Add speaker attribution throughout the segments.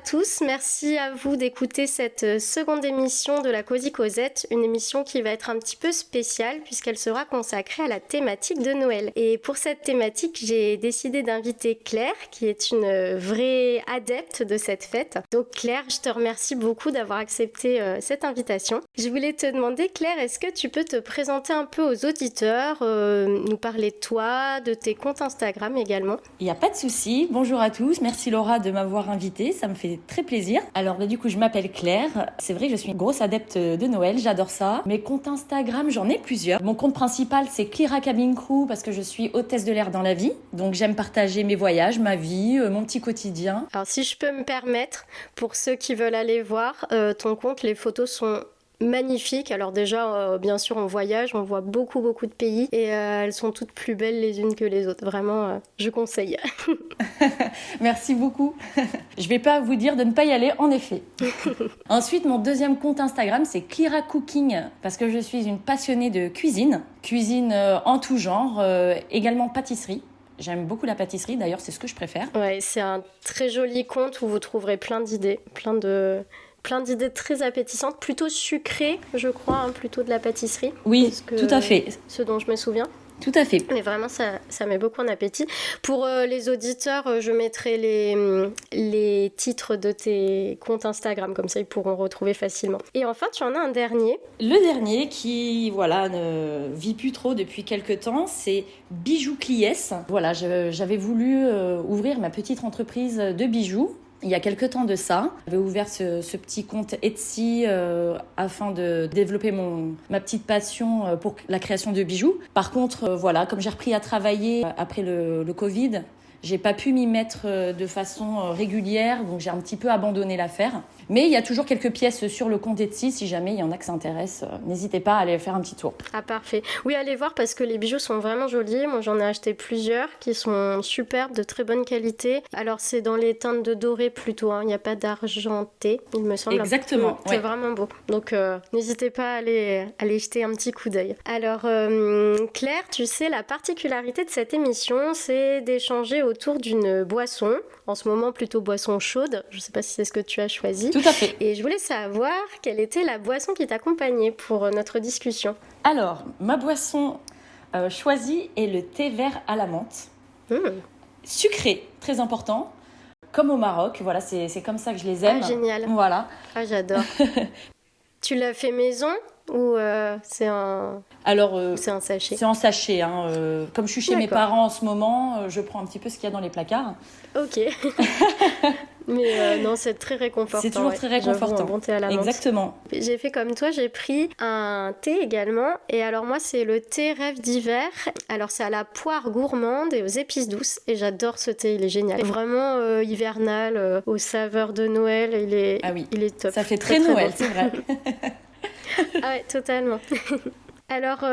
Speaker 1: tous, merci à vous d'écouter cette seconde émission de la Cosy Cosette, une émission qui va être un petit peu spéciale puisqu'elle sera consacrée à la thématique de Noël. Et pour cette thématique, j'ai décidé d'inviter Claire, qui est une vraie adepte de cette fête. Donc Claire, je te remercie beaucoup d'avoir accepté cette invitation. Je voulais te demander, Claire, est-ce que tu peux te présenter un peu aux auditeurs, nous parler de toi, de tes comptes Instagram également?
Speaker 2: Il n'y a pas de souci. Bonjour à tous. Merci Laura de m'avoir invitée. Ça me fait très plaisir. Alors, du coup, je m'appelle Claire. C'est vrai que je suis une grosse adepte de Noël. J'adore ça. Mes comptes Instagram, j'en ai plusieurs. Mon compte principal, c'est Clyra Cabin Crew parce que je suis hôtesse de l'air dans la vie. Donc, j'aime partager mes voyages, ma vie, mon petit quotidien.
Speaker 1: Alors, si je peux me permettre, pour ceux qui veulent aller voir ton compte, les photos sont magnifiques. Alors déjà, bien sûr, on voyage, on voit beaucoup de pays et elles sont toutes plus belles les unes que les autres. Vraiment, je conseille.
Speaker 2: Merci beaucoup. Je vais pas vous dire de ne pas y aller, en effet. Ensuite, mon deuxième compte Instagram, c'est Clyra Cooking parce que je suis une passionnée de cuisine. Cuisine en tout genre, également pâtisserie. J'aime beaucoup la pâtisserie, d'ailleurs, c'est ce que je préfère.
Speaker 1: Ouais, c'est un très joli compte où vous trouverez plein d'idées, plein d'idées très appétissantes, plutôt sucrées, je crois, hein, plutôt de la pâtisserie.
Speaker 2: Oui, tout à fait.
Speaker 1: Ce dont je me souviens.
Speaker 2: Tout à fait.
Speaker 1: Mais vraiment, ça met beaucoup en appétit. Pour les auditeurs, je mettrai les titres de tes comptes Instagram, comme ça ils pourront retrouver facilement. Et enfin, tu en as un dernier.
Speaker 2: Le dernier qui, ne vit plus trop depuis quelques temps, c'est Bijoux Cliès. Voilà, j'avais voulu ouvrir ma petite entreprise de bijoux. Il y a quelques temps de ça, j'avais ouvert ce petit compte Etsy afin de développer ma petite passion pour la création de bijoux. Par contre, comme j'ai repris à travailler après le Covid, j'ai pas pu m'y mettre de façon régulière, donc j'ai un petit peu abandonné l'affaire. Mais il y a toujours quelques pièces sur le compte Etsy, si jamais il y en a que ça intéresse, n'hésitez pas à aller faire un petit tour.
Speaker 1: Ah parfait. Oui, allez voir parce que les bijoux sont vraiment jolis. Moi j'en ai acheté plusieurs qui sont superbes, de très bonne qualité. Alors c'est dans les teintes de doré plutôt, hein. Il n'y a pas d'argenté, il me semble.
Speaker 2: Exactement.
Speaker 1: C'est vraiment beau. Donc n'hésitez pas à aller jeter un petit coup d'œil. Alors Claire, tu sais, la particularité de cette émission, c'est d'échanger autour d'une boisson. En ce moment plutôt boisson chaude. Je ne sais pas si c'est ce que tu as choisi.
Speaker 2: Tout à fait.
Speaker 1: Et je voulais savoir quelle était la boisson qui t'accompagnait pour notre discussion.
Speaker 2: Alors, ma boisson choisie est le thé vert à la menthe. Sucré, très important. Comme au Maroc, voilà, c'est comme ça que je les aime.
Speaker 1: Ah, génial.
Speaker 2: Voilà.
Speaker 1: Ah, j'adore. Tu l'as fait maison ou c'est un...
Speaker 2: Alors,
Speaker 1: c'est un sachet?
Speaker 2: C'est en sachet. Hein, comme je suis chez mes parents en ce moment, je prends un petit peu ce qu'il y a dans les placards.
Speaker 1: Ok. Mais non, c'est très réconfortant.
Speaker 2: C'est toujours très réconfortant.
Speaker 1: J'avoue, un bon thé à la menthe.
Speaker 2: Exactement.
Speaker 1: J'ai fait comme toi, j'ai pris un thé également. Et alors moi, c'est le thé Rêve d'hiver. Alors c'est à la poire gourmande et aux épices douces. Et j'adore ce thé, il est génial. Vraiment hivernal, aux saveurs de Noël. Il est top.
Speaker 2: Ça fait très Noël, c'est vrai.
Speaker 1: Ah ouais, totalement. Alors,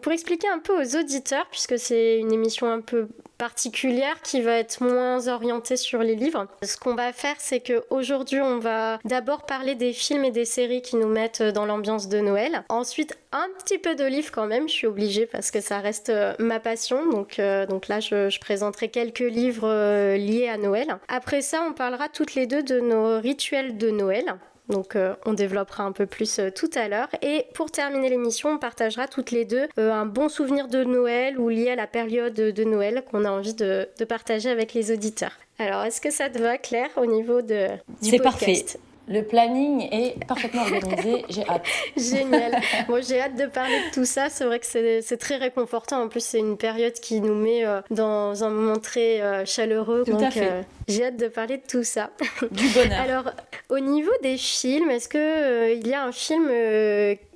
Speaker 1: pour expliquer un peu aux auditeurs, puisque c'est une émission un peu particulière qui va être moins orientée sur les livres, ce qu'on va faire, c'est qu'aujourd'hui, on va d'abord parler des films et des séries qui nous mettent dans l'ambiance de Noël. Ensuite, un petit peu de livres quand même, je suis obligée parce que ça reste ma passion. Donc là, je présenterai quelques livres liés à Noël. Après ça, on parlera toutes les deux de nos rituels de Noël. Donc on développera un peu plus tout à l'heure. Et pour terminer l'émission, on partagera toutes les deux un bon souvenir de Noël ou lié à la période de Noël qu'on a envie de partager avec les auditeurs. Alors, est-ce que ça te va, Claire, au niveau du
Speaker 2: C'est
Speaker 1: podcast?
Speaker 2: Parfait. Le planning est parfaitement organisé, j'ai hâte.
Speaker 1: Génial. Moi, j'ai hâte de parler de tout ça. C'est vrai que c'est très réconfortant. En plus, c'est une période qui nous met dans un moment très chaleureux.
Speaker 2: Tout à fait.
Speaker 1: J'ai hâte de parler de tout ça.
Speaker 2: Du bonheur.
Speaker 1: Alors, au niveau des films, est-ce que il y a un film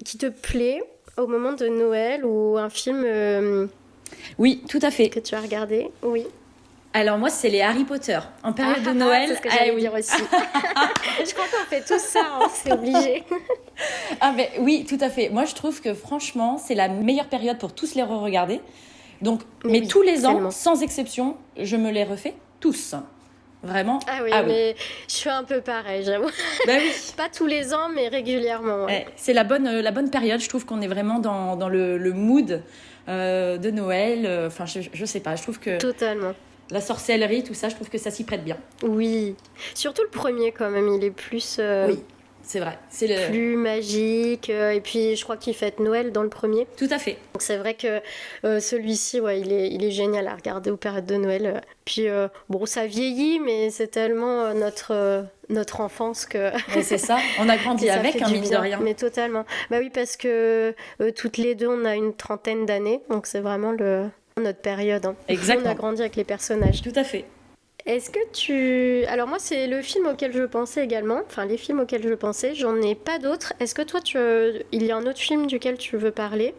Speaker 1: qui te plaît au moment de Noël ou un film
Speaker 2: Oui, tout à fait.
Speaker 1: que tu as regardé? Oui.
Speaker 2: Alors moi, c'est les Harry Potter. En période de Noël,
Speaker 1: c'est ce que j'allais dire aussi. Je crois qu'on fait tout ça, hein, c'est obligé.
Speaker 2: Ah mais oui, tout à fait. Moi, je trouve que franchement, c'est la meilleure période pour tous les re-regarder. Donc, mais
Speaker 1: oui,
Speaker 2: tous les ans,
Speaker 1: tellement.
Speaker 2: sans exception, je me les refais tous. Vraiment.
Speaker 1: Ah oui, mais je suis un peu pareil, j'avoue.
Speaker 2: Bah oui.
Speaker 1: Pas tous les ans, mais régulièrement. Ouais.
Speaker 2: C'est la bonne période. Je trouve qu'on est vraiment dans le mood de Noël. Enfin, je sais pas. Je trouve que
Speaker 1: totalement.
Speaker 2: La sorcellerie, tout ça, je trouve que ça s'y prête bien.
Speaker 1: Oui, surtout le premier quand même, il est plus...
Speaker 2: Oui, c'est vrai.
Speaker 1: Plus magique, et puis je crois qu'il fête Noël dans le premier.
Speaker 2: Tout à fait.
Speaker 1: Donc c'est vrai que celui-ci, ouais, il est génial à regarder aux périodes de Noël. Puis bon, ça vieillit, mais c'est tellement notre enfance que...
Speaker 2: Et c'est ça, on a grandi avec, mine de rien.
Speaker 1: Mais totalement. Bah oui, parce que toutes les deux, on a une trentaine d'années, donc c'est vraiment notre période. Hein.
Speaker 2: Exactement.
Speaker 1: On a grandi avec les personnages.
Speaker 2: Tout à fait.
Speaker 1: Est-ce que tu... Alors moi, c'est le film auquel je pensais également. Enfin, les films auxquels je pensais. J'en ai pas d'autres. Est-ce que toi, il y a un autre film duquel tu veux parler ?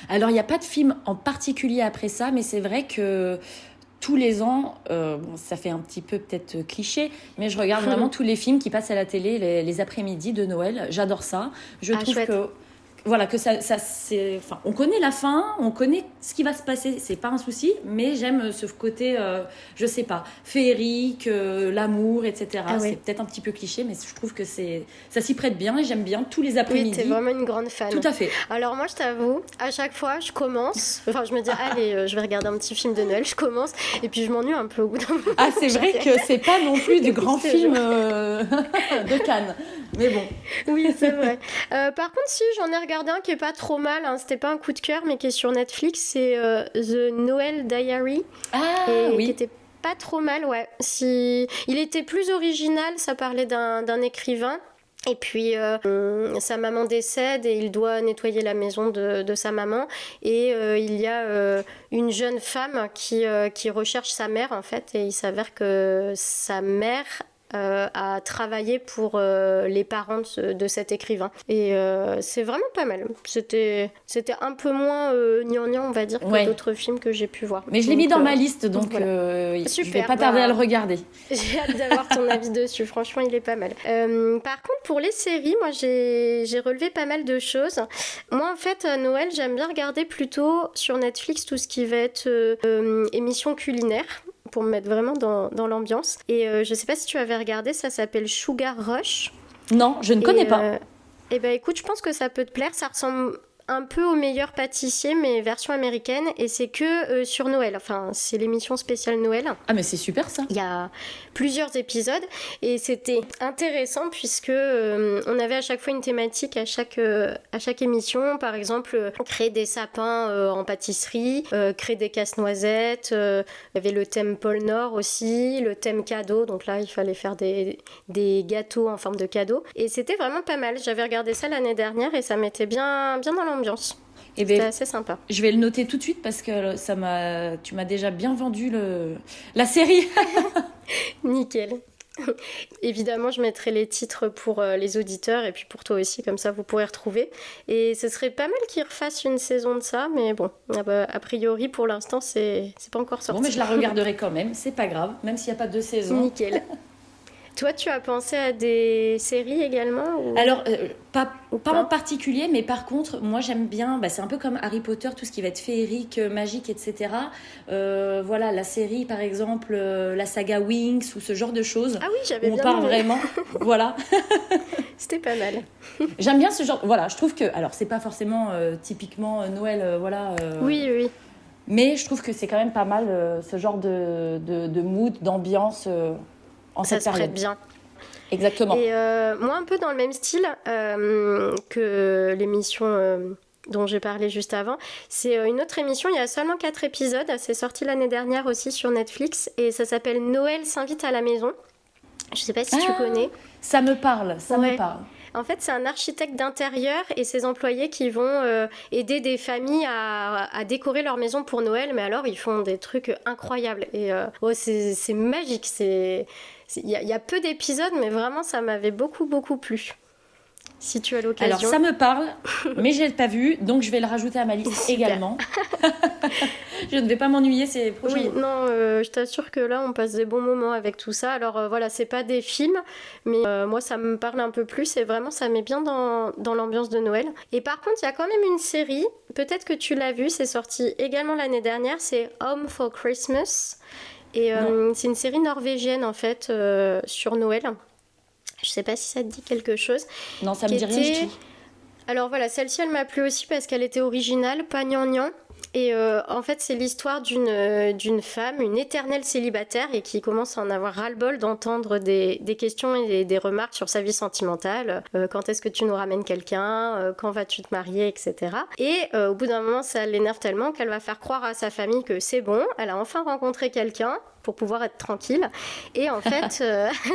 Speaker 2: Alors, il n'y a pas de film en particulier après ça, mais c'est vrai que tous les ans, bon, ça fait un petit peu peut-être cliché, mais je regarde vraiment tous les films qui passent à la télé les après-midi de Noël. J'adore ça. Je trouve
Speaker 1: chouette.
Speaker 2: voilà, que ça c'est, enfin, on connaît la fin, on connaît ce qui va se passer, c'est pas un souci, mais j'aime ce côté, je sais pas, féerique, l'amour, etc.
Speaker 1: Ah oui.
Speaker 2: C'est peut-être un petit peu cliché, mais je trouve que ça s'y prête bien et j'aime bien tous les après-midi.
Speaker 1: Oui, t'es vraiment une grande fan.
Speaker 2: Tout à fait.
Speaker 1: Alors moi, je t'avoue, à chaque fois, je commence, enfin, je me dis, allez, je vais regarder un petit film de Noël, je commence, et puis je m'ennuie un peu au bout d'un moment.
Speaker 2: Ah, c'est vrai que c'est pas non plus du grand film de Cannes, mais bon.
Speaker 1: Oui, c'est vrai. Par contre, si, j'en ai regardé un qui est pas trop mal, hein, c'était pas un coup de cœur, mais qui est sur Netflix, c'est The Noel Diary.
Speaker 2: Ah,
Speaker 1: et
Speaker 2: oui.
Speaker 1: qui était pas trop mal, ouais. Il était plus original, ça parlait d'un écrivain. Et puis sa maman décède et il doit nettoyer la maison de sa maman. Et il y a une jeune femme qui recherche sa mère, en fait. Et il s'avère que sa mère a travaillé pour les parents de cet écrivain. Et c'est vraiment pas mal. C'était un peu moins gnangnan, on va dire, que d'autres films que j'ai pu voir.
Speaker 2: Mais je l'ai mis dans ma liste, donc
Speaker 1: voilà.
Speaker 2: je vais pas tarder à le regarder.
Speaker 1: J'ai hâte d'avoir ton avis dessus. Franchement, il est pas mal. Par contre, pour les séries, moi, j'ai relevé pas mal de choses. Moi, en fait, à Noël, j'aime bien regarder plutôt sur Netflix tout ce qui va être émissions culinaires, pour me mettre vraiment dans l'ambiance. Et je sais pas si tu avais regardé, ça s'appelle Sugar Rush.
Speaker 2: Non, je ne connais pas.
Speaker 1: Eh ben écoute, je pense que ça peut te plaire. Ça ressemble un peu au Meilleur pâtissier, mais version américaine. Et c'est que sur Noël. Enfin, c'est l'émission spéciale Noël.
Speaker 2: Ah, mais c'est super ça.
Speaker 1: Il y a plusieurs épisodes et c'était intéressant puisque on avait à chaque fois une thématique à chaque émission. Par exemple, créer des sapins en pâtisserie, créer des casse-noisettes. Il y avait le thème pôle Nord aussi, le thème cadeau. Donc là, il fallait faire des gâteaux en forme de cadeau. Et c'était vraiment pas mal. J'avais regardé ça l'année dernière et ça mettait bien dans l'ambiance. C'était assez sympa.
Speaker 2: Je vais le noter tout de suite parce que tu m'as déjà bien vendu la série.
Speaker 1: Nickel. Évidemment, je mettrai les titres pour les auditeurs et puis pour toi aussi, comme ça vous pourrez retrouver. Et ce serait pas mal qu'ils refassent une saison de ça, mais bon, a priori pour l'instant c'est pas encore sorti.
Speaker 2: Bon, mais je la regarderai quand même, c'est pas grave, même s'il n'y a pas 2 saisons.
Speaker 1: Nickel. Toi, tu as pensé à des séries également ou...
Speaker 2: Alors, pas en particulier, mais par contre, moi j'aime bien, c'est un peu comme Harry Potter, tout ce qui va être féerique, magique, etc. Voilà, la série, par exemple, la saga Wings ou ce genre de choses.
Speaker 1: Ah oui, j'avais bien
Speaker 2: on parle
Speaker 1: aimé.
Speaker 2: vraiment, voilà.
Speaker 1: C'était pas mal.
Speaker 2: J'aime bien ce genre, voilà, je trouve que, alors c'est pas forcément typiquement Noël, voilà.
Speaker 1: Oui.
Speaker 2: Mais je trouve que c'est quand même pas mal ce genre de mood, d'ambiance en cette période.
Speaker 1: Ça se prête bien.
Speaker 2: Exactement.
Speaker 1: Et moi, un peu dans le même style que l'émission dont j'ai parlé juste avant, c'est une autre émission, il y a seulement 4 épisodes, c'est sorti l'année dernière aussi sur Netflix, et ça s'appelle Noël s'invite à la maison. Je sais pas si tu connais.
Speaker 2: Ça me parle, me parle.
Speaker 1: En fait, c'est un architecte d'intérieur et ses employés qui vont aider des familles à décorer leur maison pour Noël. Mais alors, ils font des trucs incroyables. Et c'est magique. Il y a peu d'épisodes, mais vraiment, ça m'avait beaucoup, beaucoup plu. Si tu as l'occasion.
Speaker 2: Alors, ça me parle, mais je ne l'ai pas vu, donc je vais le rajouter à ma liste également. Je ne vais pas m'ennuyer ces prochains jours.
Speaker 1: Oui, non, je t'assure que là, on passe des bons moments avec tout ça. Alors voilà, c'est pas des films, mais moi, ça me parle un peu plus et vraiment, ça met bien dans l'ambiance de Noël. Et par contre, il y a quand même une série, peut-être que tu l'as vue, c'est sorti également l'année dernière, c'est Home for Christmas. Et c'est une série norvégienne, en fait, sur Noël. Je sais pas si ça te dit quelque chose.
Speaker 2: Non, ça me dit rien du tout.
Speaker 1: Alors voilà, celle-ci, elle m'a plu aussi parce qu'elle était originale, pas gnangnan. Et en fait, c'est l'histoire d'une femme, une éternelle célibataire, et qui commence à en avoir ras-le-bol d'entendre des questions et des remarques sur sa vie sentimentale. Quand est-ce que tu nous ramènes quelqu'un? Quand vas-tu te marier, etc. Et au bout d'un moment, ça l'énerve tellement qu'elle va faire croire à sa famille que c'est bon, elle a enfin rencontré quelqu'un pour pouvoir être tranquille. Et en fait,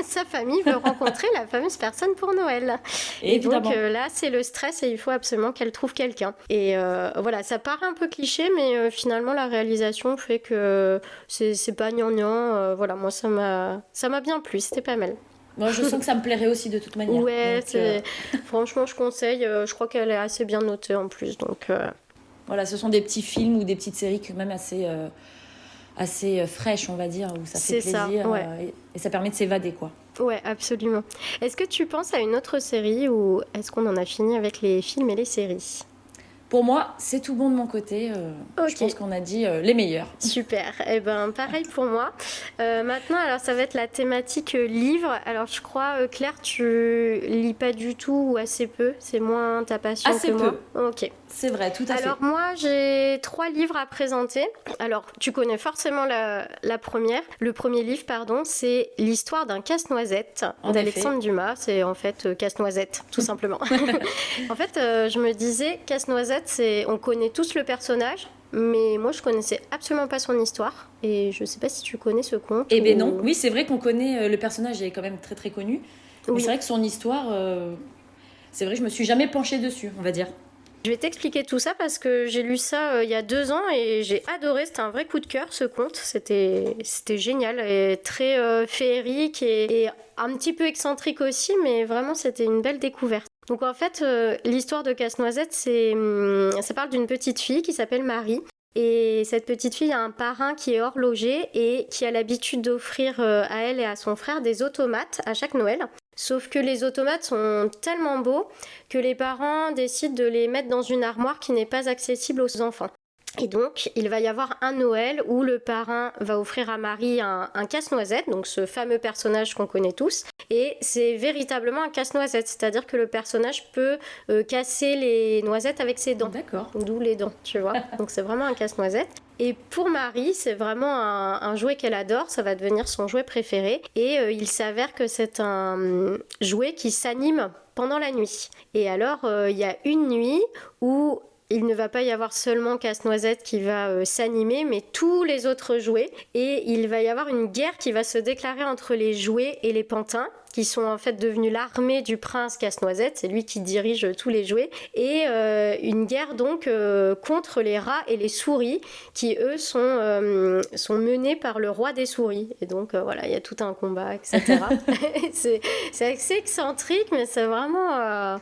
Speaker 1: sa famille veut rencontrer la fameuse personne pour Noël. Et donc là, c'est le stress et il faut absolument qu'elle trouve quelqu'un. Et voilà, ça paraît un peu cliché, mais finalement, la réalisation fait que c'est pas gnangnan. Voilà, moi, ça m'a bien plu, c'était pas mal.
Speaker 2: Moi, je sens que ça me plairait aussi de toute manière.
Speaker 1: Ouais, franchement, je conseille. Je crois qu'elle est assez bien notée en plus. Donc,
Speaker 2: voilà, ce sont des petits films ou des petites séries quand même assez fraîches, on va dire, où ça fait plaisir.
Speaker 1: Ça, ouais.
Speaker 2: Et ça permet de s'évader, quoi.
Speaker 1: Ouais, absolument. Est-ce que tu penses à une autre série ou est-ce qu'on en a fini avec les films et les séries?
Speaker 2: Pour moi, c'est tout bon de mon côté. Je pense qu'on a dit les meilleurs.
Speaker 1: Super. Eh ben, pareil pour moi. Maintenant, alors ça va être la thématique livre. Alors, je crois, Claire, tu lis pas du tout ou assez peu. C'est moins ta passion que moi.
Speaker 2: Assez peu.
Speaker 1: Ok.
Speaker 2: C'est vrai, tout à fait.
Speaker 1: Alors moi, j'ai 3 livres à présenter. Alors, tu connais forcément la première. Le premier livre, pardon, c'est l'histoire d'un casse-noisette d'Alexandre Dumas. C'est en fait Casse-Noisette, tout simplement. En fait, je me disais, Casse-Noisette, on connaît tous le personnage, mais moi, je connaissais absolument pas son histoire. Et je sais pas si tu connais ce conte.
Speaker 2: Eh ben non. Oui, c'est vrai qu'on connaît le personnage, il est quand même très très connu. Mais oui. C'est vrai que son histoire, c'est vrai que je me suis jamais penchée dessus, on va dire.
Speaker 1: Je vais t'expliquer tout ça parce que j'ai lu ça il y a 2 ans et j'ai adoré. C'était un vrai coup de cœur, ce conte. C'était génial et très féerique et un petit peu excentrique aussi, mais vraiment c'était une belle découverte. Donc en fait, l'histoire de Casse-Noisette, ça parle d'une petite fille qui s'appelle Marie. Et cette petite fille a un parrain qui est horloger et qui a l'habitude d'offrir à elle et à son frère des automates à chaque Noël. Sauf que les automates sont tellement beaux que les parents décident de les mettre dans une armoire qui n'est pas accessible aux enfants. Et donc, il va y avoir un Noël où le parrain va offrir à Marie un casse-noisette, donc ce fameux personnage qu'on connaît tous. Et c'est véritablement un casse-noisette, c'est-à-dire que le personnage peut casser les noisettes avec ses dents.
Speaker 2: D'accord.
Speaker 1: D'où les dents, tu vois. Donc c'est vraiment un casse-noisette. Et pour Marie, c'est vraiment un jouet qu'elle adore, ça va devenir son jouet préféré. Et il s'avère que c'est un jouet qui s'anime pendant la nuit. Et alors, il y a une nuit où il ne va pas y avoir seulement Casse-Noisette qui va s'animer, mais tous les autres jouets. Et il va y avoir une guerre qui va se déclarer entre les jouets et les pantins, qui sont en fait devenus l'armée du prince Casse-Noisette, c'est lui qui dirige tous les jouets, et une guerre donc contre les rats et les souris, qui eux sont menés par le roi des souris. Et donc voilà, il y a tout un combat, etc. c'est assez excentrique, mais c'est vraiment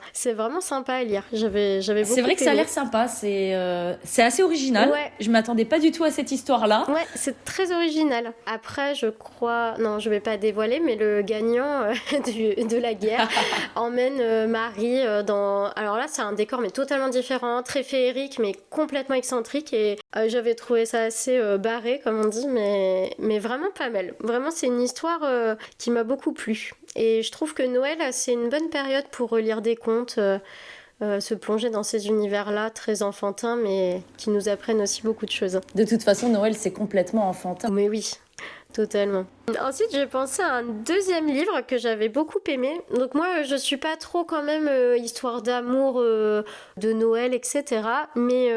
Speaker 1: sympa à lire. J'avais beaucoup
Speaker 2: C'est vrai que ça a l'air sympa, c'est assez original. Ouais. Je m'attendais pas du tout à cette histoire-là.
Speaker 1: Ouais, c'est très original. Après, je crois, non, je vais pas dévoiler, mais le gagnant de la guerre emmène Marie dans... Alors là, c'est un décor mais totalement différent, très féerique, mais complètement excentrique. Et j'avais trouvé ça assez barré, comme on dit, mais vraiment pas mal. Vraiment, c'est une histoire qui m'a beaucoup plu. Et je trouve que Noël, c'est une bonne période pour relire des contes, se plonger dans ces univers-là très enfantins, mais qui nous apprennent aussi beaucoup de choses.
Speaker 2: De toute façon, Noël, c'est complètement enfantin.
Speaker 1: Mais oui. Totalement. Ensuite, j'ai pensé à un deuxième livre que j'avais beaucoup aimé. Donc moi, je suis pas trop quand même histoire d'amour, de Noël, etc. Mais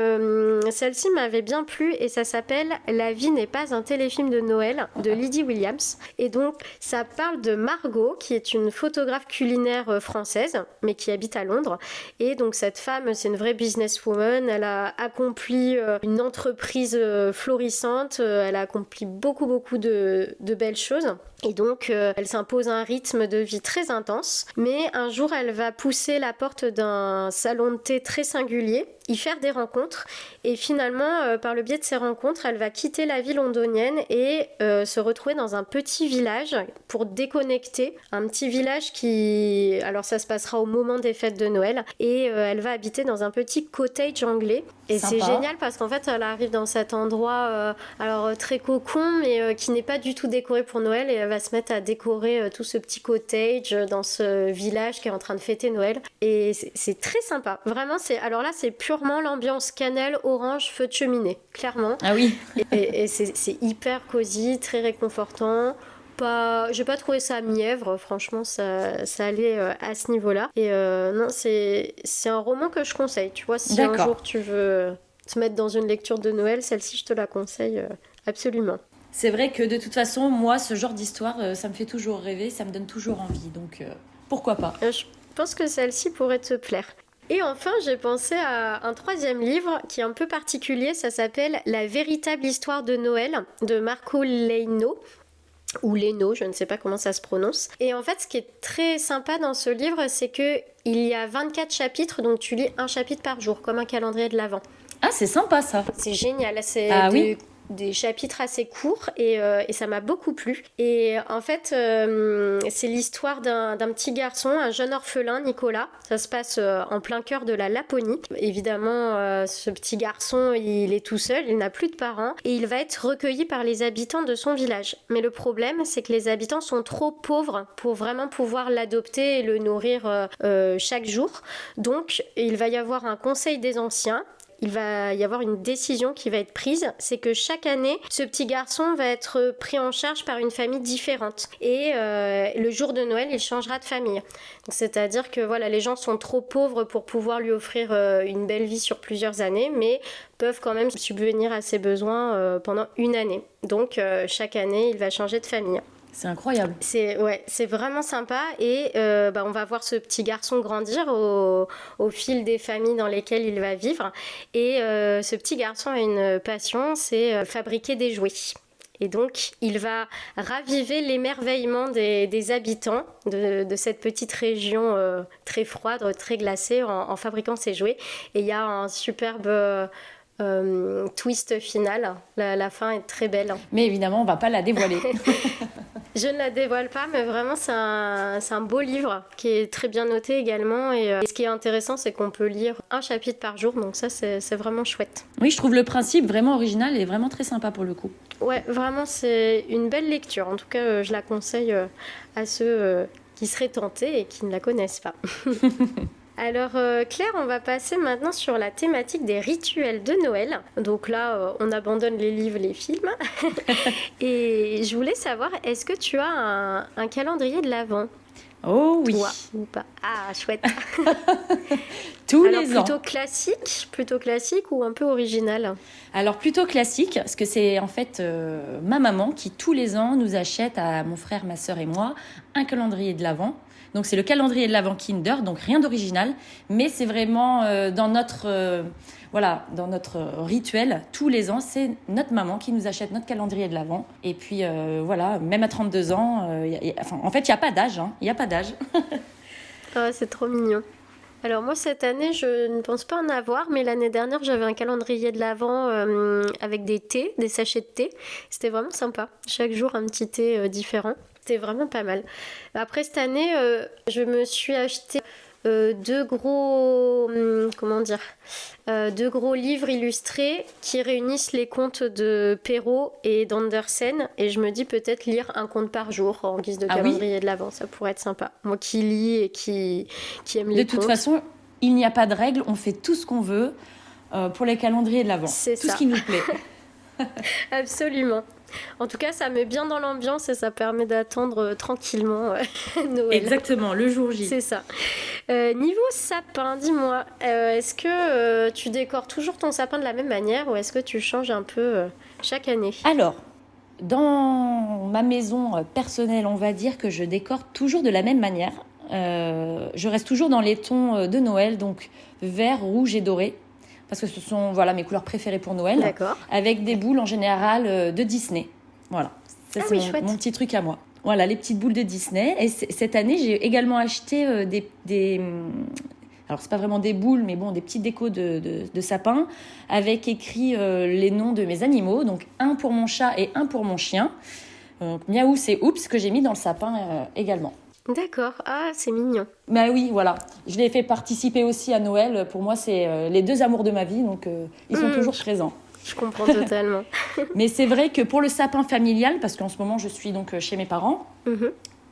Speaker 1: celle-ci m'avait bien plu et ça s'appelle La vie n'est pas un téléfilm de Noël de Lydie Williams. Et donc, ça parle de Margot, qui est une photographe culinaire française, mais qui habite à Londres. Et donc, cette femme, c'est une vraie businesswoman. Elle a accompli une entreprise florissante. Elle a accompli beaucoup de belles choses. Et donc, elle s'impose un rythme de vie très intense. Mais un jour, elle va pousser la porte d'un salon de thé très singulier, y faire des rencontres. Et finalement, par le biais de ces rencontres, elle va quitter la vie londonienne et se retrouver dans un petit village pour déconnecter. Un petit village qui... Alors, ça se passera au moment des fêtes de Noël. Et elle va habiter dans un petit cottage anglais. Et sympa. C'est génial parce qu'en fait, elle arrive dans cet endroit très cocon, mais qui n'est pas du tout décoré pour Noël. Et elle va se mettre à décorer tout ce petit cottage dans ce village qui est en train de fêter Noël. Et c'est très sympa. Vraiment, alors là, c'est purement l'ambiance cannelle, orange, feu de cheminée, clairement.
Speaker 2: Ah oui.
Speaker 1: Et c'est hyper cosy, très réconfortant. J'ai pas trouvé ça mièvre, franchement, ça allait à ce niveau-là. Et non, c'est un roman que je conseille. Tu vois, si un jour tu veux te mettre dans une lecture de Noël, celle-ci, je te la conseille absolument.
Speaker 2: C'est vrai que de toute façon, moi, ce genre d'histoire, ça me fait toujours rêver, ça me donne toujours envie. Donc, pourquoi pas ?
Speaker 1: Je pense que celle-ci pourrait te plaire. Et enfin, j'ai pensé à un troisième livre qui est un peu particulier. Ça s'appelle La véritable histoire de Noël de Marco Leino. Ou Leno, je ne sais pas comment ça se prononce. Et en fait, ce qui est très sympa dans ce livre, c'est qu'il y a 24 chapitres, donc tu lis un chapitre par jour, comme un calendrier de l'Avent.
Speaker 2: Ah, c'est sympa ça.
Speaker 1: C'est génial, c'est des chapitres assez courts et ça m'a beaucoup plu. Et en fait, c'est l'histoire d'un petit garçon, un jeune orphelin, Nicolas. Ça se passe en plein cœur de la Laponie. Évidemment, ce petit garçon, il est tout seul, il n'a plus de parents et il va être recueilli par les habitants de son village. Mais le problème, c'est que les habitants sont trop pauvres pour vraiment pouvoir l'adopter et le nourrir chaque jour. Donc, il va y avoir un conseil des anciens. Il va y avoir une décision qui va être prise, c'est que chaque année, ce petit garçon va être pris en charge par une famille différente. Et le jour de Noël, il changera de famille. Donc, c'est-à-dire que voilà, les gens sont trop pauvres pour pouvoir lui offrir une belle vie sur plusieurs années, mais peuvent quand même subvenir à ses besoins pendant une année. Donc, chaque année, il va changer de famille.
Speaker 2: C'est incroyable.
Speaker 1: C'est vraiment sympa et on va voir ce petit garçon grandir au fil des familles dans lesquelles il va vivre. Et ce petit garçon a une passion, c'est fabriquer des jouets. Et donc, il va raviver l'émerveillement des habitants de cette petite région très froide, très glacée en fabriquant ces jouets. Et il y a un superbe twist final. La fin est très belle.
Speaker 2: Mais évidemment, on ne va pas la dévoiler.
Speaker 1: Je ne la dévoile pas, mais vraiment c'est un beau livre qui est très bien noté également. Et ce qui est intéressant, c'est qu'on peut lire un chapitre par jour, donc ça c'est vraiment chouette.
Speaker 2: Oui, je trouve le principe vraiment original et vraiment très sympa pour le coup.
Speaker 1: Ouais, vraiment c'est une belle lecture. En tout cas, je la conseille à ceux qui seraient tentés et qui ne la connaissent pas. Alors Claire, on va passer maintenant sur la thématique des rituels de Noël. Donc là, on abandonne les livres, les films. Et je voulais savoir, est-ce que tu as un calendrier de l'Avent ?
Speaker 2: Oh oui.
Speaker 1: Toi ou pas ? Ah, chouette.
Speaker 2: Tous
Speaker 1: Alors,
Speaker 2: les ans.
Speaker 1: Plutôt classique ou un peu original ?
Speaker 2: Alors plutôt classique, parce que c'est en fait ma maman qui tous les ans nous achète à mon frère, ma sœur et moi un calendrier de l'Avent. Donc c'est le calendrier de l'Avent Kinder, donc rien d'original, mais c'est vraiment dans notre rituel, tous les ans, c'est notre maman qui nous achète notre calendrier de l'Avent. Et puis même à 32 ans, en fait il n'y a pas d'âge, il n'y a pas d'âge.
Speaker 1: Ah, c'est trop mignon. Alors moi cette année je ne pense pas en avoir, mais l'année dernière j'avais un calendrier de l'Avent avec des thés, des sachets de thé. C'était vraiment sympa, chaque jour un petit thé différent. C'était vraiment pas mal. Après cette année, je me suis acheté deux gros livres illustrés qui réunissent les contes de Perrault et d'Andersen. Et je me dis peut-être lire un conte par jour en guise de calendrier de l'Avent. Ça pourrait être sympa. Moi qui lis et qui aime les contes.
Speaker 2: De toute façon, il n'y a pas de règle. On fait tout ce qu'on veut pour les calendriers de l'Avent.
Speaker 1: C'est
Speaker 2: tout
Speaker 1: ça.
Speaker 2: Ce qui nous plaît.
Speaker 1: Absolument. En tout cas, ça met bien dans l'ambiance et ça permet d'attendre tranquillement Noël.
Speaker 2: Exactement, le jour J.
Speaker 1: C'est ça. Niveau sapin, dis-moi, est-ce que tu décores toujours ton sapin de la même manière ou est-ce que tu changes un peu chaque année ?
Speaker 2: Alors, dans ma maison personnelle, on va dire que je décore toujours de la même manière. Je reste toujours dans les tons de Noël, donc vert, rouge et doré. Parce que ce sont mes couleurs préférées pour Noël.
Speaker 1: D'accord. Avec
Speaker 2: des boules en général de Disney. Voilà, ça, c'est mon petit truc à moi. Voilà, les petites boules de Disney. Et cette année, j'ai également acheté alors, c'est pas vraiment des boules, mais bon, des petites décos de sapin avec écrit les noms de mes animaux. Donc, un pour mon chat et un pour mon chien. Donc, Miaou, c'est Oups, que j'ai mis dans le sapin également.
Speaker 1: D'accord, ah c'est mignon.
Speaker 2: Bah oui, voilà. Je l'ai fait participer aussi à Noël. Pour moi, c'est les deux amours de ma vie, donc ils sont toujours présents.
Speaker 1: Je comprends totalement.
Speaker 2: Mais c'est vrai que pour le sapin familial, parce qu'en ce moment je suis donc chez mes parents,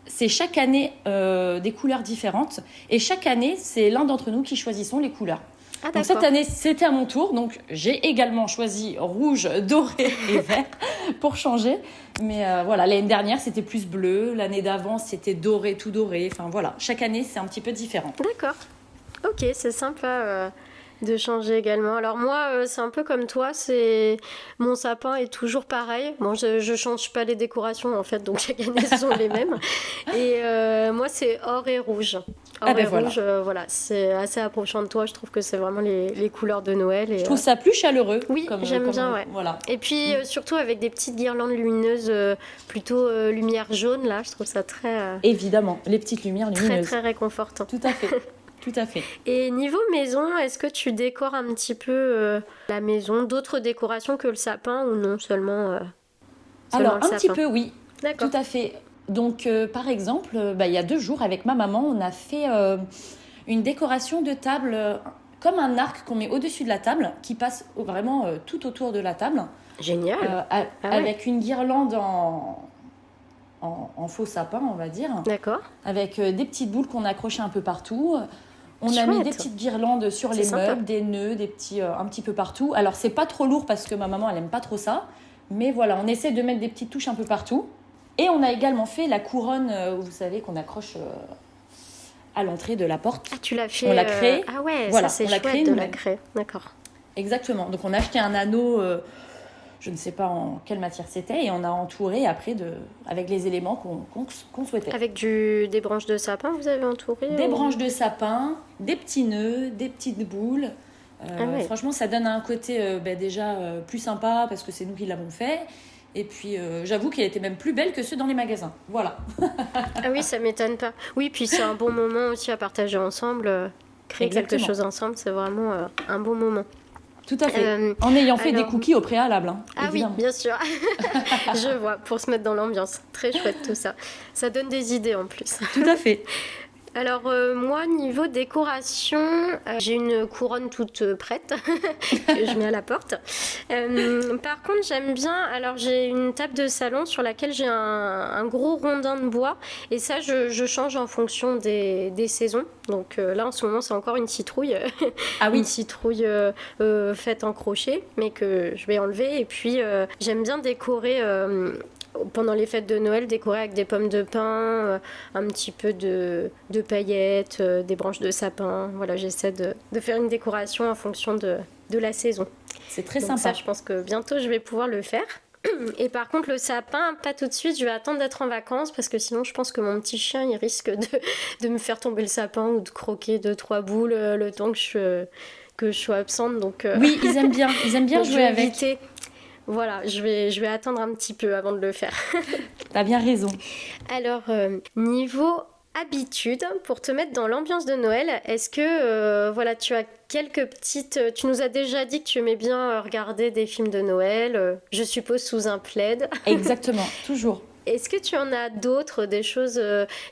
Speaker 2: c'est chaque année des couleurs différentes. Et chaque année, c'est l'un d'entre nous qui choisissons les couleurs.
Speaker 1: Ah,
Speaker 2: donc cette année, c'était à mon tour. Donc j'ai également choisi rouge, doré et vert pour changer. Mais voilà, l'année dernière, c'était plus bleu. L'année d'avant, c'était doré, tout doré. Enfin voilà, chaque année, c'est un petit peu différent.
Speaker 1: D'accord. Ok, c'est sympa de changer également. Alors moi, c'est un peu comme toi, mon sapin est toujours pareil. Bon, je change pas les décorations en fait, donc chaque année ce sont les mêmes. Et moi, c'est or et rouge. Or et rouge, voilà, c'est assez approchant de toi. Je trouve que c'est vraiment les couleurs de Noël. Et,
Speaker 2: je trouve ça plus chaleureux.
Speaker 1: Oui, j'aime bien, ouais.
Speaker 2: Voilà.
Speaker 1: Et puis surtout avec des petites guirlandes lumineuses, plutôt lumière jaune, là, je trouve ça très...
Speaker 2: Évidemment, les petites lumières lumineuses.
Speaker 1: Très, très réconfortant.
Speaker 2: Tout à fait. Tout à fait.
Speaker 1: Et niveau maison, est-ce que tu décores un petit peu la maison, d'autres décorations que le sapin ou non, seulement
Speaker 2: Alors,
Speaker 1: le sapin?
Speaker 2: petit peu, oui.
Speaker 1: D'accord.
Speaker 2: Tout à fait. Donc, par exemple, il y a 2 jours, avec ma maman, on a fait une décoration de table comme un arc qu'on met au-dessus de la table, qui passe vraiment tout autour de la table.
Speaker 1: Génial.
Speaker 2: Avec une guirlande en faux sapin, on va dire.
Speaker 1: D'accord.
Speaker 2: Avec des petites boules qu'on a accrochées un peu partout. On
Speaker 1: Chouette.
Speaker 2: a mis des petites guirlandes sur les
Speaker 1: sympa.
Speaker 2: meubles, des nœuds, des petits, un petit peu partout. Alors, c'est pas trop lourd parce que ma maman, elle aime pas trop ça. Mais voilà, on essaie de mettre des petites touches un peu partout. Et on a également fait la couronne, vous savez, qu'on accroche à l'entrée de la porte.
Speaker 1: Ah, tu l'as fait.
Speaker 2: On l'a créé.
Speaker 1: Ah ouais,
Speaker 2: voilà,
Speaker 1: ça c'est
Speaker 2: on l'a
Speaker 1: chouette
Speaker 2: créé
Speaker 1: de la
Speaker 2: nous-mêmes.
Speaker 1: créer. D'accord.
Speaker 2: Exactement. Donc, on a acheté un anneau, je ne sais pas en quelle matière c'était, et on a entouré après avec les éléments qu'on souhaitait.
Speaker 1: Avec des branches de sapin, vous avez entouré
Speaker 2: Des branches de sapin, des petits nœuds, des petites boules.
Speaker 1: ouais.
Speaker 2: Franchement, ça donne un côté déjà plus sympa parce que c'est nous qui l'avons fait. Et puis, j'avoue qu'elle était même plus belle que ceux dans les magasins. Voilà.
Speaker 1: Ah oui, ça m'étonne pas. Oui, puis c'est un bon moment aussi à partager ensemble. Créer
Speaker 2: Exactement.
Speaker 1: quelque chose ensemble, c'est vraiment un bon moment.
Speaker 2: Tout à fait. En ayant fait
Speaker 1: alors-
Speaker 2: des cookies au préalable.
Speaker 1: Ah
Speaker 2: évidemment.
Speaker 1: oui, bien sûr. Je vois, pour se mettre dans l'ambiance. Très chouette tout ça. Ça donne des idées en plus.
Speaker 2: Tout à fait.
Speaker 1: Alors moi, niveau décoration, j'ai une couronne toute prête que je mets à la porte. Par contre, j'aime bien, alors j'ai une table de salon sur laquelle j'ai un gros rondin de bois et ça, je change en fonction des saisons. Donc là, en ce moment, c'est encore une citrouille.
Speaker 2: Ah oui.
Speaker 1: Une citrouille faite en crochet, mais que je vais enlever. Et puis, j'aime bien décorer... pendant les fêtes de Noël, décorer avec des pommes de pin, un petit peu de paillettes, des branches de sapin. Voilà, j'essaie de faire une décoration en fonction de la saison.
Speaker 2: C'est très
Speaker 1: Donc
Speaker 2: sympa.
Speaker 1: ça, je pense que bientôt, je vais pouvoir le faire. Et par contre, le sapin, pas tout de suite. Je vais attendre d'être en vacances parce que sinon, je pense que mon petit chien, il risque de me faire tomber le sapin ou de croquer 2-3 boules le temps que je sois absente. Donc,
Speaker 2: Oui, ils aiment bien. Ils aiment bien
Speaker 1: donc, je
Speaker 2: jouer
Speaker 1: vais
Speaker 2: avec.
Speaker 1: éviter. Voilà, je vais attendre un petit peu avant de le faire.
Speaker 2: T'as bien raison.
Speaker 1: Alors, niveau habitude, pour te mettre dans l'ambiance de Noël, est-ce que voilà, tu as quelques petites... Tu nous as déjà dit que tu aimais bien regarder des films de Noël, je suppose sous un plaid.
Speaker 2: Exactement, toujours.
Speaker 1: Est-ce que tu en as d'autres, des choses,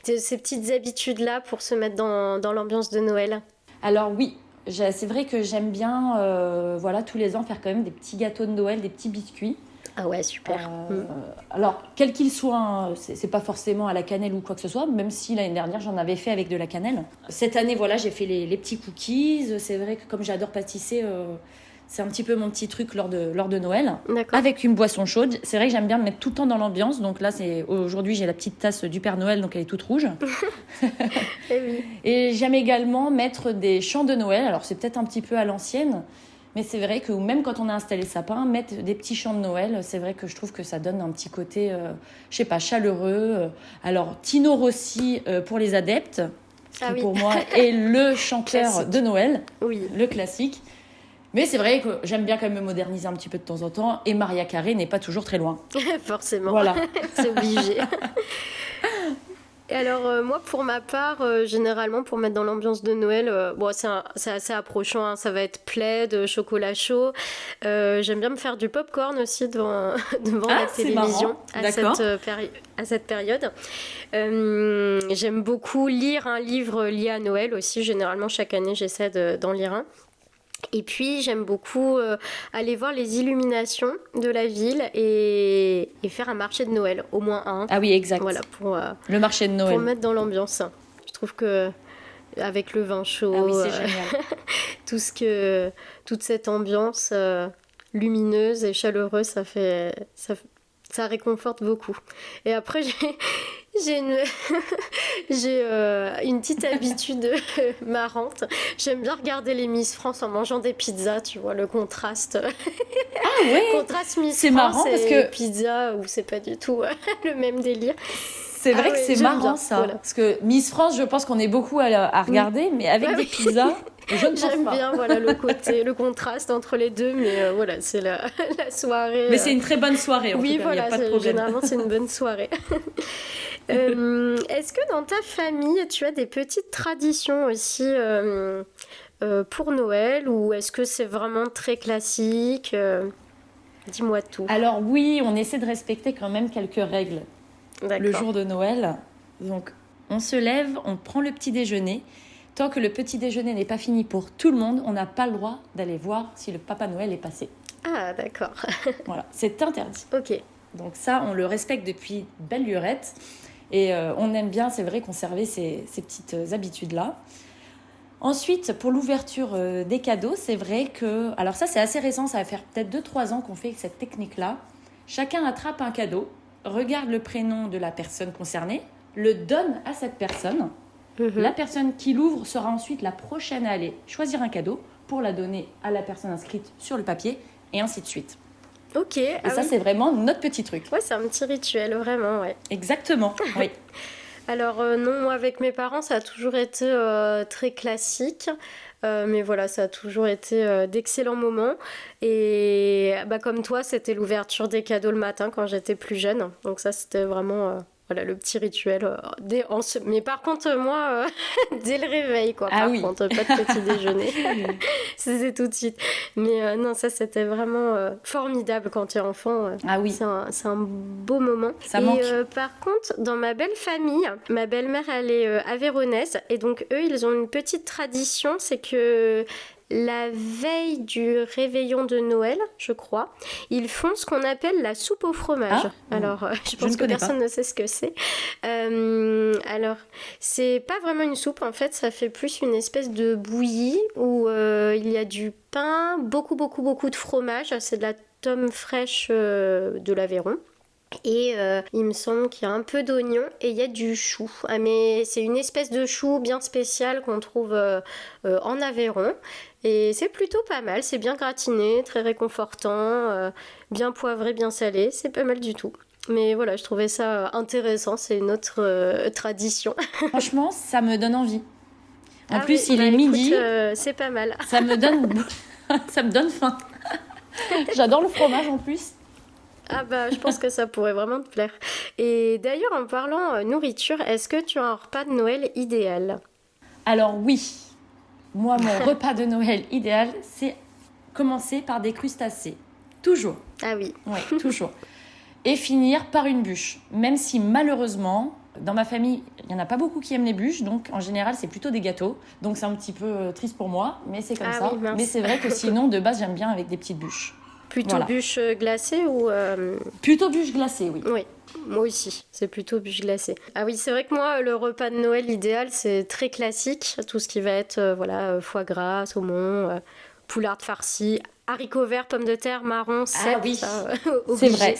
Speaker 1: ces petites habitudes-là pour se mettre dans l'ambiance de Noël?
Speaker 2: Alors oui, c'est vrai que j'aime bien, voilà, tous les ans faire quand même des petits gâteaux de Noël, des petits biscuits.
Speaker 1: Ah ouais, super.
Speaker 2: Alors, quel qu'il soit, hein, c'est pas forcément à la cannelle ou quoi que ce soit, même si l'année dernière j'en avais fait avec de la cannelle. Cette année, voilà, j'ai fait les petits cookies. C'est vrai que comme j'adore pâtisser, c'est un petit peu mon petit truc lors de Noël.
Speaker 1: D'accord.
Speaker 2: Avec une boisson chaude. C'est vrai que j'aime bien me mettre tout le temps dans l'ambiance. Donc là, aujourd'hui, j'ai la petite tasse du Père Noël, donc elle est toute rouge.
Speaker 1: Eh oui.
Speaker 2: Et j'aime également mettre des chants de Noël. Alors, c'est peut-être un petit peu à l'ancienne. Mais c'est vrai que même quand on a installé le sapin, mettre des petits chants de Noël, c'est vrai que je trouve que ça donne un petit côté, je sais pas, chaleureux. Alors, Tino Rossi pour les adeptes, qui
Speaker 1: Ah oui.
Speaker 2: pour moi est le chanteur
Speaker 1: Classique.
Speaker 2: de Noël,
Speaker 1: Oui.
Speaker 2: le classique. Mais c'est vrai que j'aime bien quand même me moderniser un petit peu de temps en temps. Et Maria Carré n'est pas toujours très loin.
Speaker 1: Forcément.
Speaker 2: Voilà.
Speaker 1: C'est obligé. Et alors, moi, pour ma part, généralement, pour mettre dans l'ambiance de Noël, bon, c'est assez approchant, hein, ça va être plaid, chocolat chaud. J'aime bien me faire du popcorn aussi devant la
Speaker 2: c'est
Speaker 1: télévision
Speaker 2: marrant. D'accord.
Speaker 1: à cette période. J'aime beaucoup lire un livre lié à Noël aussi. Généralement, chaque année, j'essaie d'en lire un. Et puis j'aime beaucoup aller voir les illuminations de la ville et faire un marché de Noël, au moins un.
Speaker 2: Ah oui, exact.
Speaker 1: Voilà,
Speaker 2: le marché de Noël.
Speaker 1: Pour mettre dans l'ambiance. Je trouve que avec le vin chaud,
Speaker 2: ah oui, c'est génial.
Speaker 1: Toute cette ambiance lumineuse et chaleureuse, ça réconforte beaucoup. Et après, j'ai une petite habitude marrante. J'aime bien regarder les Miss France en mangeant des pizzas, tu vois, le contraste.
Speaker 2: Ah ouais.
Speaker 1: Contraste Miss
Speaker 2: c'est
Speaker 1: France
Speaker 2: marrant parce que
Speaker 1: pizza, où c'est pas du tout le même délire.
Speaker 2: C'est vrai que c'est marrant bien, ça. Voilà. Parce que Miss France, je pense qu'on est beaucoup à regarder, mais avec des pizzas, je ne pense pas.
Speaker 1: J'aime bien voilà, le contraste entre les deux, mais voilà, c'est la soirée.
Speaker 2: Mais c'est une très bonne soirée, en tout cas,
Speaker 1: voilà,
Speaker 2: y a pas de problème.
Speaker 1: Généralement, c'est une bonne soirée. Est-ce que dans ta famille, tu as des petites traditions aussi pour Noël, ou est-ce que c'est vraiment très classique Dis-moi tout.
Speaker 2: Alors oui, on essaie de respecter quand même quelques règles.
Speaker 1: D'accord.
Speaker 2: Le jour de Noël. Donc, on se lève, on prend le petit déjeuner. Tant que le petit déjeuner n'est pas fini pour tout le monde, on n'a pas le droit d'aller voir si le Papa Noël est passé.
Speaker 1: Ah, d'accord.
Speaker 2: Voilà, c'est interdit.
Speaker 1: Ok.
Speaker 2: Donc ça, on le respecte depuis belle lurette. Et on aime bien, c'est vrai, conserver ces petites habitudes-là. Ensuite, pour l'ouverture des cadeaux, c'est vrai que... Alors ça, c'est assez récent, ça va faire peut-être 2-3 ans qu'on fait cette technique-là. Chacun attrape un cadeau, regarde le prénom de la personne concernée, le donne à cette personne. La personne qui l'ouvre sera ensuite la prochaine à aller choisir un cadeau pour la donner à la personne inscrite sur le papier, et ainsi de suite.
Speaker 1: Ok.
Speaker 2: Et ça, c'est vraiment notre petit truc.
Speaker 1: Ouais, c'est un petit rituel, vraiment, ouais.
Speaker 2: Exactement, oui.
Speaker 1: Alors non, moi avec mes parents, ça a toujours été très classique. Mais voilà, ça a toujours été d'excellents moments. Et comme toi, c'était l'ouverture des cadeaux le matin quand j'étais plus jeune. Donc ça, c'était vraiment... Voilà, le petit rituel. Mais par contre, moi, dès le réveil, quoi. Par contre, pas de petit déjeuner. C'est tout de suite. Mais non, ça, c'était vraiment formidable quand tu es enfant.
Speaker 2: Ah oui.
Speaker 1: C'est un beau moment.
Speaker 2: Ça manque.
Speaker 1: Par contre, dans ma belle famille, ma belle-mère, elle est aveyronnaise. Et donc, eux, ils ont une petite tradition. C'est que... la veille du réveillon de Noël, je crois, ils font ce qu'on appelle la soupe au fromage. Alors, je pense que personne ne sait ce que c'est. Alors, c'est pas vraiment une soupe, en fait, ça fait plus une espèce de bouillie où il y a du pain, beaucoup de fromage. C'est de la tome fraîche de l'Aveyron. Et il me semble qu'il y a un peu d'oignon et il y a du chou. Mais c'est une espèce de chou bien spécial qu'on trouve en Aveyron. Et c'est plutôt pas mal, c'est bien gratiné, très réconfortant, bien poivré, bien salé, c'est pas mal du tout. Mais voilà, je trouvais ça intéressant, c'est une autre tradition.
Speaker 2: Franchement, ça me donne envie. En plus, il est midi.
Speaker 1: C'est pas mal.
Speaker 2: Ça me donne faim. J'adore le fromage en plus.
Speaker 1: Ah je pense que ça pourrait vraiment te plaire. Et d'ailleurs, en parlant nourriture, est-ce que tu as un repas de Noël idéal ?
Speaker 2: Alors oui, moi, mon repas de Noël idéal, c'est commencer par des crustacés. Toujours.
Speaker 1: Ah oui.
Speaker 2: Oui, toujours. Et finir par une bûche. Même si malheureusement, dans ma famille, il n'y en a pas beaucoup qui aiment les bûches, donc en général, c'est plutôt des gâteaux. Donc c'est un petit peu triste pour moi, mais c'est comme ça.
Speaker 1: Oui,
Speaker 2: mais c'est vrai que sinon, de base, j'aime bien avec des petites bûches.
Speaker 1: Plutôt bûche glacée ou...
Speaker 2: Plutôt bûche glacée, oui.
Speaker 1: Oui, moi aussi, c'est plutôt bûche glacée. Ah oui, c'est vrai que moi, le repas de Noël idéal, c'est très classique. Tout ce qui va être foie gras, saumon, poularde farcie, haricots verts, pommes de terre, marron, cèpe.
Speaker 2: Ah oui, c'est vrai.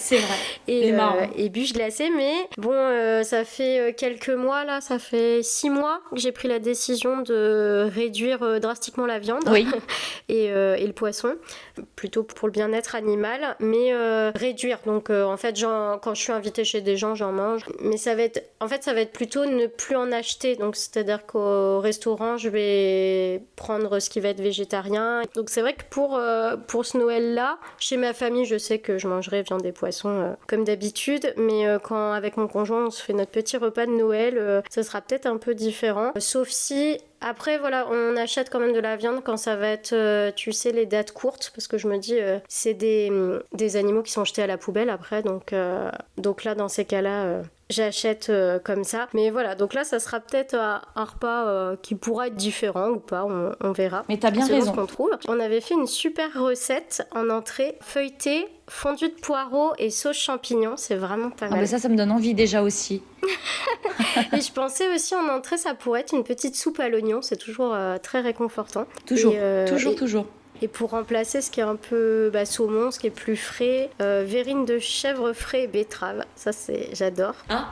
Speaker 1: Et bûche glacée, mais bon, ça fait quelques mois, là, ça fait 6 mois que j'ai pris la décision de réduire drastiquement la viande et le poisson, plutôt pour le bien-être animal, mais réduire. Donc, en fait, quand je suis invitée chez des gens, j'en mange. Mais ça va être plutôt ne plus en acheter. Donc, c'est-à-dire qu'au restaurant, je vais prendre ce qui va être végétarien. Donc, c'est vrai que pour ce Noël-là, chez ma famille, je sais que je mangerai viande et poisson comme d'habitude, mais quand avec mon conjoint, on se fait notre petit repas de Noël, ça sera peut-être un peu différent. Sauf si, après, voilà, on achète quand même de la viande quand ça va être, tu sais, les dates courtes, parce que je me dis, c'est des animaux qui sont jetés à la poubelle après, donc là, dans ces cas-là, j'achète comme ça. Mais voilà, donc là, ça sera peut-être un repas qui pourra être différent ou pas, on verra.
Speaker 2: Mais t'as bien
Speaker 1: Selon
Speaker 2: raison.
Speaker 1: ce qu'on trouve. On avait fait une super recette en entrée, feuilletée, fondue de poireaux et sauce champignon, c'est vraiment pas mal.
Speaker 2: Ça me donne envie déjà aussi.
Speaker 1: Et je pensais aussi en entrée, ça pourrait être une petite soupe à l'oignon, c'est toujours très réconfortant.
Speaker 2: Toujours,
Speaker 1: Et,
Speaker 2: toujours.
Speaker 1: Et pour remplacer ce qui est un peu saumon, ce qui est plus frais, verrine de chèvre frais et betterave. Ça, j'adore.
Speaker 2: Ah,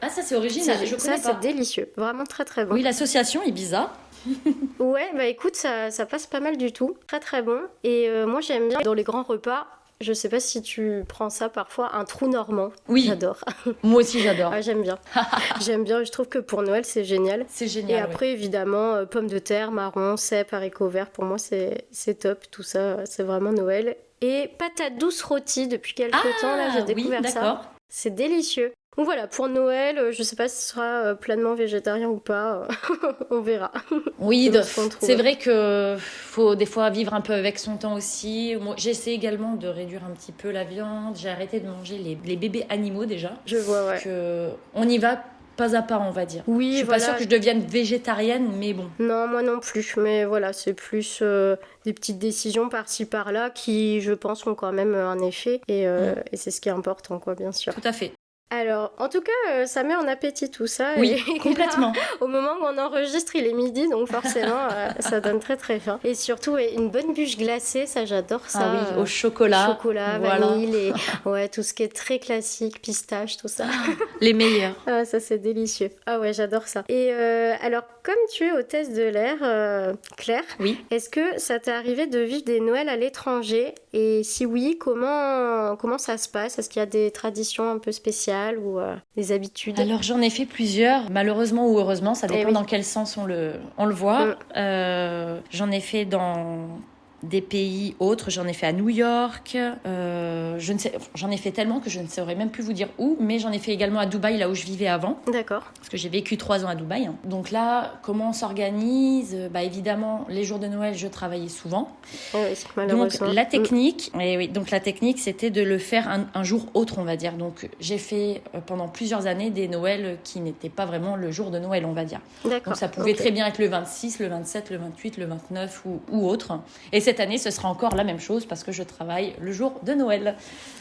Speaker 2: ça c'est original, je connais pas.
Speaker 1: Ça, c'est délicieux. Vraiment très très bon.
Speaker 2: Oui, l'association est bizarre.
Speaker 1: Ouais, écoute, ça passe pas mal du tout. Très très bon. Et moi, j'aime bien dans les grands repas. Je sais pas si tu prends ça parfois, un trou normand.
Speaker 2: Oui.
Speaker 1: J'adore.
Speaker 2: Moi aussi, j'adore.
Speaker 1: Ah, j'aime bien. J'aime bien. Je trouve que pour Noël, c'est génial.
Speaker 2: C'est génial.
Speaker 1: Et après, évidemment, pommes de terre, marron, cèpes, haricots verts. Pour moi, c'est top. Tout ça, c'est vraiment Noël. Et patates douces rôties depuis quelques temps. Là, j'ai découvert ça. C'est délicieux. Donc voilà, pour Noël, je sais pas si ce sera pleinement végétarien ou pas, on verra.
Speaker 2: Oui, c'est vrai que faut des fois vivre un peu avec son temps aussi. Moi, j'essaie également de réduire un petit peu la viande. J'ai arrêté de manger les bébés animaux déjà.
Speaker 1: Je vois, ouais.
Speaker 2: On y va pas à pas, on va dire.
Speaker 1: Oui,
Speaker 2: je suis pas sûre que je devienne végétarienne, mais bon.
Speaker 1: Non, moi non plus. Mais voilà, c'est plus des petites décisions par-ci par-là qui, je pense, ont quand même un effet. Et c'est ce qui est important, quoi, bien sûr.
Speaker 2: Tout à fait.
Speaker 1: Alors, en tout cas, ça met en appétit tout ça.
Speaker 2: Oui, complètement.
Speaker 1: Là, au moment où on enregistre, il est midi, donc forcément, ça donne très très faim. Et surtout, une bonne bûche glacée, ça j'adore ça.
Speaker 2: Ah oui, au chocolat.
Speaker 1: Chocolat, vanille, et tout ce qui est très classique, pistache, tout ça.
Speaker 2: Les meilleurs.
Speaker 1: Ah, ça c'est délicieux. Ah ouais, j'adore ça. Et alors, comme tu es hôtesse de l'air, Claire,
Speaker 2: oui.
Speaker 1: Est-ce que ça t'est arrivé de vivre des Noëls à l'étranger? Et si oui, comment ça se passe? Est-ce qu'il y a des traditions un peu spéciales ou des habitudes?
Speaker 2: Alors j'en ai fait plusieurs, malheureusement ou heureusement, ça dépend dans quel sens on le voit. J'en ai fait dans des pays autres, j'en ai fait à New York, j'en ai fait tellement que je ne saurais même plus vous dire où, mais j'en ai fait également à Dubaï, là où je vivais avant.
Speaker 1: D'accord.
Speaker 2: Parce que j'ai vécu 3 ans à Dubaï. Donc là, comment on s'organise? Évidemment, les jours de Noël, je travaillais souvent.
Speaker 1: Oui, malheureusement.
Speaker 2: Donc la technique, c'était de le faire un jour autre, on va dire. Donc j'ai fait pendant plusieurs années des Noëls qui n'étaient pas vraiment le jour de Noël, on va dire.
Speaker 1: D'accord.
Speaker 2: Donc ça pouvait très bien être le 26, le 27, le 28, le 29 ou autre. Et cette année, ce sera encore la même chose parce que je travaille le jour de Noël.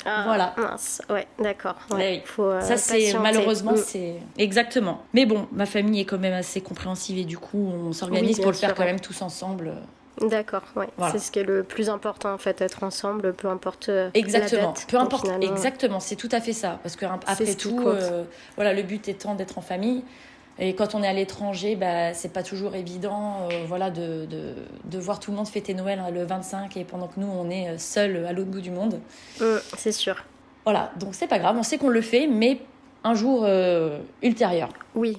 Speaker 2: Voilà.
Speaker 1: Mince. Ouais, d'accord. Ouais,
Speaker 2: ça, c'est malheureusement, c'est exactement. Mais bon, ma famille est quand même assez compréhensive et du coup, on s'organise pour le faire quand même tous ensemble.
Speaker 1: D'accord, ouais. Voilà. C'est ce qui est le plus important en fait, être ensemble, peu importe
Speaker 2: exactement.
Speaker 1: la date.
Speaker 2: Peu importe, exactement, c'est tout à fait ça. Parce que après tout, le but étant d'être en famille. Et quand on est à l'étranger, c'est pas toujours évident de voir tout le monde fêter Noël le 25 et pendant que nous, on est seuls à l'autre bout du monde.
Speaker 1: C'est sûr.
Speaker 2: Voilà, donc c'est pas grave, on sait qu'on le fait, mais un jour ultérieur.
Speaker 1: Oui,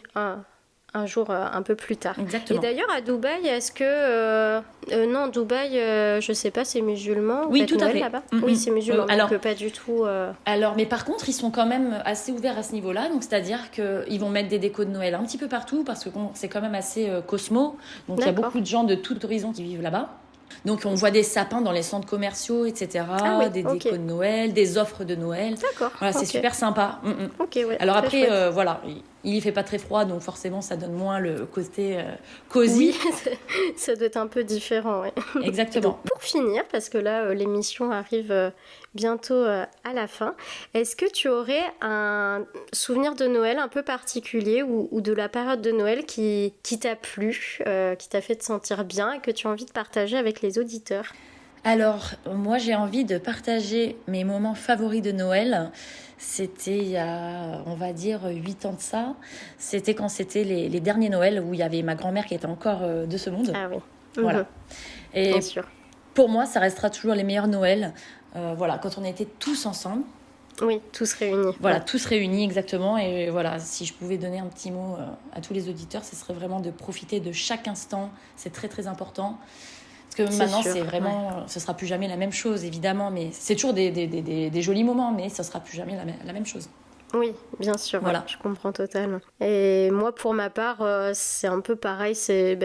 Speaker 1: un jour un peu plus tard.
Speaker 2: Exactement.
Speaker 1: Et d'ailleurs, à Dubaï, est-ce que... non, Dubaï, je sais pas, c'est musulman?
Speaker 2: Oui, tout à fait.
Speaker 1: Là-bas Oui, c'est musulman, donc pas du tout...
Speaker 2: Alors, mais par contre, ils sont quand même assez ouverts à ce niveau-là, donc c'est-à-dire qu'ils vont mettre des décos de Noël un petit peu partout, parce que c'est quand même assez cosmo, donc il y a beaucoup de gens de tout horizon qui vivent là-bas. Donc on voit des sapins dans les centres commerciaux, etc. Des décos de Noël, des offres de Noël.
Speaker 1: D'accord.
Speaker 2: Voilà, c'est super sympa. Alors après, il y fait pas très froid, donc forcément ça donne moins le côté cosy.
Speaker 1: Oui, ça doit être un peu différent. Ouais.
Speaker 2: Exactement.
Speaker 1: Donc, pour finir, parce que là l'émission arrive bientôt à la fin, est-ce que tu aurais un souvenir de Noël un peu particulier ou de la période de Noël qui t'a plu, qui t'a fait te sentir bien et que tu as envie de partager avec les auditeurs?
Speaker 2: Alors, moi j'ai envie de partager mes moments favoris de Noël. C'était il y a, on va dire, 8 ans de ça. C'était quand c'était les derniers Noëls où il y avait ma grand-mère qui était encore de ce monde.
Speaker 1: Ah oui.
Speaker 2: Voilà. Et
Speaker 1: bien sûr.
Speaker 2: Pour moi, ça restera toujours les meilleurs Noëls. Quand on était tous ensemble.
Speaker 1: Oui, tous réunis.
Speaker 2: Voilà, tous réunis, exactement. Et voilà, si je pouvais donner un petit mot à tous les auditeurs, ce serait vraiment de profiter de chaque instant. C'est très, très important. Parce que maintenant, c'est vraiment... Ce sera plus jamais la même chose, évidemment. Mais c'est toujours des jolis moments, mais ce sera plus jamais la même chose.
Speaker 1: Oui, bien sûr,
Speaker 2: Voilà.
Speaker 1: je comprends totalement. Et moi, pour ma part, c'est un peu pareil.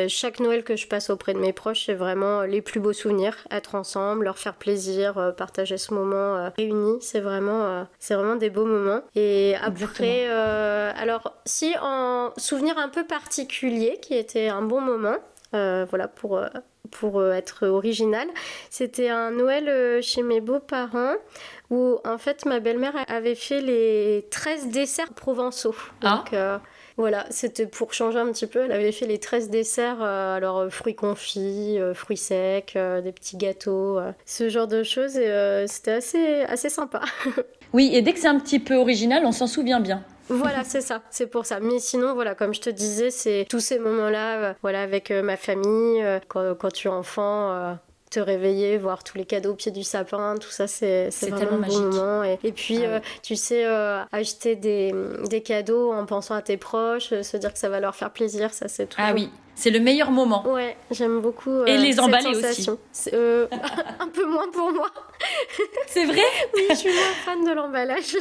Speaker 1: Chaque Noël que je passe auprès de mes proches, c'est vraiment les plus beaux souvenirs. Être ensemble, leur faire plaisir, partager ce moment réunis, c'est vraiment des beaux moments. Et après, alors, si en souvenir un peu particulier, qui était un bon moment, voilà, pour être original, c'était un Noël chez mes beaux-parents où en fait ma belle-mère avait fait les 13 desserts provençaux. Donc voilà, c'était pour changer un petit peu. Elle avait fait les 13 desserts, fruits confits, fruits secs, des petits gâteaux, ce genre de choses. Et c'était assez sympa.
Speaker 2: Oui, et dès que c'est un petit peu original, on s'en souvient bien.
Speaker 1: Voilà, c'est ça, c'est pour ça. Mais sinon, voilà, comme je te disais, c'est tous ces moments-là, voilà, avec ma famille, quand tu es enfant, te réveiller, voir tous les cadeaux au pied du sapin, tout ça, c'est vraiment un bon moment. Et puis, tu sais, acheter des cadeaux en pensant à tes proches, se dire que ça va leur faire plaisir, ça, c'est toujours...
Speaker 2: Ah oui, c'est le meilleur moment.
Speaker 1: Ouais, j'aime beaucoup
Speaker 2: et les emballer
Speaker 1: cette sensation.
Speaker 2: aussi.
Speaker 1: Un peu moins pour moi.
Speaker 2: C'est vrai?
Speaker 1: Oui, je suis moins fan de l'emballage.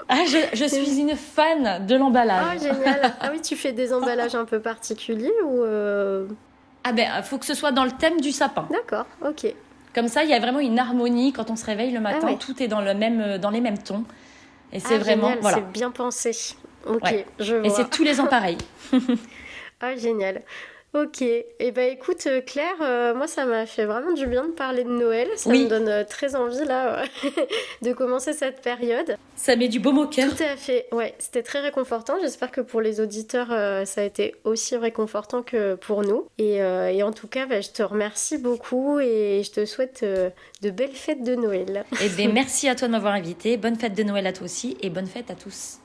Speaker 2: Ah, je suis une fan de l'emballage.
Speaker 1: Ah, génial. Ah oui, tu fais des emballages un peu particuliers ou...
Speaker 2: Ah ben, faut que ce soit dans le thème du sapin.
Speaker 1: D'accord, ok.
Speaker 2: Comme ça, il y a vraiment une harmonie quand on se réveille le matin. Tout est dans les mêmes tons. Et c'est vraiment...
Speaker 1: Génial,
Speaker 2: voilà.
Speaker 1: c'est bien pensé. Ok,
Speaker 2: ouais.
Speaker 1: je vois.
Speaker 2: Et c'est tous les ans pareil.
Speaker 1: Ah, génial. Ok, et bah écoute Claire, moi ça m'a fait vraiment du bien de parler de Noël, ça me donne très envie là de commencer cette période.
Speaker 2: Ça met du baume au cœur.
Speaker 1: Tout à fait, ouais, c'était très réconfortant, j'espère que pour les auditeurs ça a été aussi réconfortant que pour nous. Et en tout cas, je te remercie beaucoup et je te souhaite de belles fêtes de Noël.
Speaker 2: Et bien merci à toi de m'avoir invitée, bonne fête de Noël à toi aussi et bonne fête à tous.